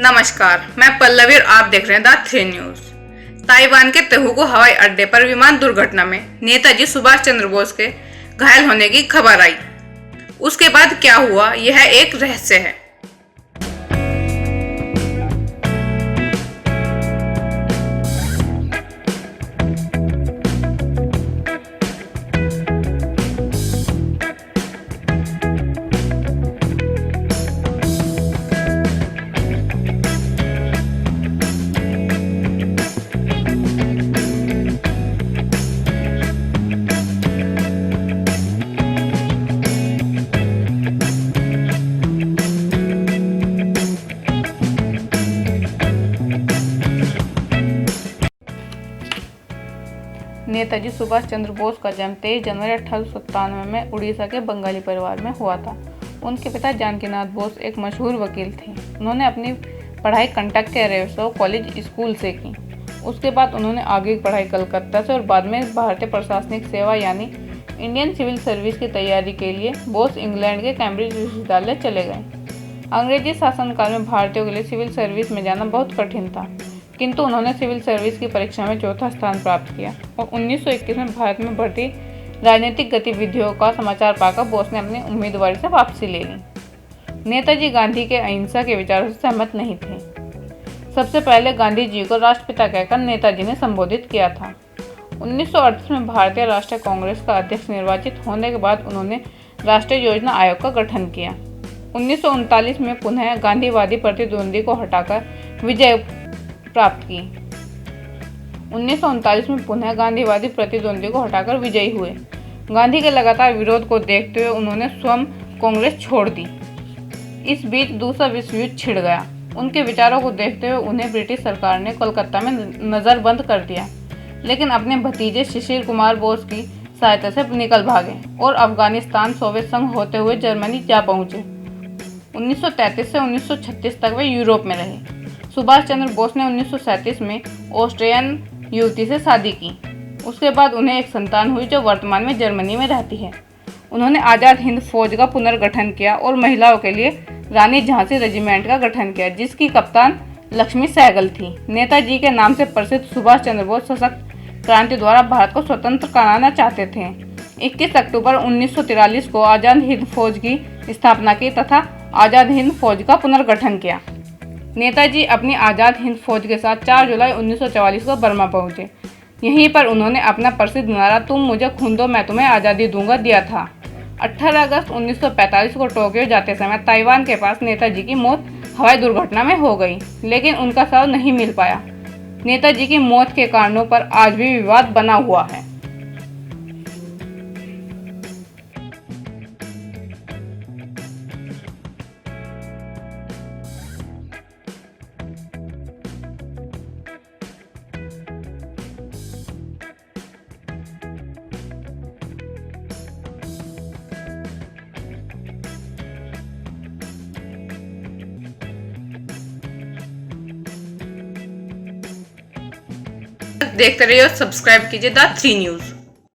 नमस्कार, मैं पल्लवी और आप देख रहे हैं द 3 न्यूज। ताइवान के तेहुगु हवाई अड्डे पर विमान दुर्घटना में नेताजी सुभाष चंद्र बोस के घायल होने की खबर आई। उसके बाद क्या हुआ, यह एक रहस्य है। नेताजी सुभाष चंद्र बोस का जन्म 23 जनवरी 1897 में उड़ीसा के बंगाली परिवार में हुआ था। उनके पिता जानकीनाथ बोस एक मशहूर वकील थे। उन्होंने अपनी पढ़ाई कंटक के रेवसो कॉलेज स्कूल से की। उसके बाद उन्होंने आगे की पढ़ाई कलकत्ता से और बाद में भारतीय प्रशासनिक सेवा यानी इंडियन सिविल सर्विस की तैयारी के लिए बोस इंग्लैंड के कैम्ब्रिज विश्वविद्यालय चले गए। अंग्रेजी शासनकाल में भारतीयों के लिए सिविल सर्विस में जाना बहुत कठिन था, किंतु उन्होंने सिविल सर्विस की परीक्षा में चौथा स्थान प्राप्त किया और 1921 में भारत में बढ़ती राजनीतिक गतिविधियों का समाचार पाकर बोस ने अपनी उम्मीदवारी से वापसी ले ली। नेताजी गांधी के अहिंसा के विचारों से सहमत नहीं थे। सबसे पहले गांधी जी को राष्ट्रपिता कहकर नेताजी ने संबोधित किया था। 1938 में भारतीय राष्ट्रीय कांग्रेस का अध्यक्ष निर्वाचित होने के बाद उन्होंने राष्ट्रीय योजना आयोग का गठन किया। 1939 में पुनः गांधीवादी प्रतिद्वंदी को हटाकर विजय प्राप्त की। 1939 में पुनः गांधीवादी प्रतिद्वंदी को हटाकर विजयी हुए। गांधी के लगातार विरोध को देखते हुए उन्होंने स्वयं कांग्रेस छोड़ दी। इस बीच दूसरा विश्व युद्ध छिड़ गया। उनके विचारों को देखते हुए उन्हें ब्रिटिश सरकार ने कोलकाता में नजरबंद कर दिया, लेकिन अपने भतीजे शिशिर कुमार बोस की सहायता से निकल भागे और अफगानिस्तान सोवियत संघ होते हुए जर्मनी जा पहुंचे। 1933 से 1936 तक वे यूरोप में रहे। सुभाष चंद्र बोस ने 1937 में ऑस्ट्रियन युवती से शादी की। उसके बाद उन्हें एक संतान हुई जो वर्तमान में जर्मनी में रहती है। उन्होंने आज़ाद हिंद फौज का पुनर्गठन किया और महिलाओं के लिए रानी झांसी रेजिमेंट का गठन किया, जिसकी कप्तान लक्ष्मी सहगल थी। नेताजी के नाम से प्रसिद्ध सुभाष चंद्र बोस सशक्त क्रांति द्वारा भारत को स्वतंत्र कराना चाहते थे। 21 अक्टूबर 1943 को आज़ाद हिंद फौज की स्थापना की तथा आज़ाद हिंद फौज का पुनर्गठन किया। नेताजी अपनी आज़ाद हिंद फौज के साथ 4 जुलाई 1944 को बर्मा पहुंचे। यहीं पर उन्होंने अपना प्रसिद्ध नारा "तुम मुझे खून दो, मैं तुम्हें आज़ादी दूंगा" दिया था। 18 अगस्त 1945 को टोक्यो जाते समय ताइवान के पास नेताजी की मौत हवाई दुर्घटना में हो गई, लेकिन उनका शव नहीं मिल पाया। नेताजी की मौत के कारणों पर आज भी विवाद बना हुआ है। देखते रहिए और सब्सक्राइब कीजिए द 3 न्यूज।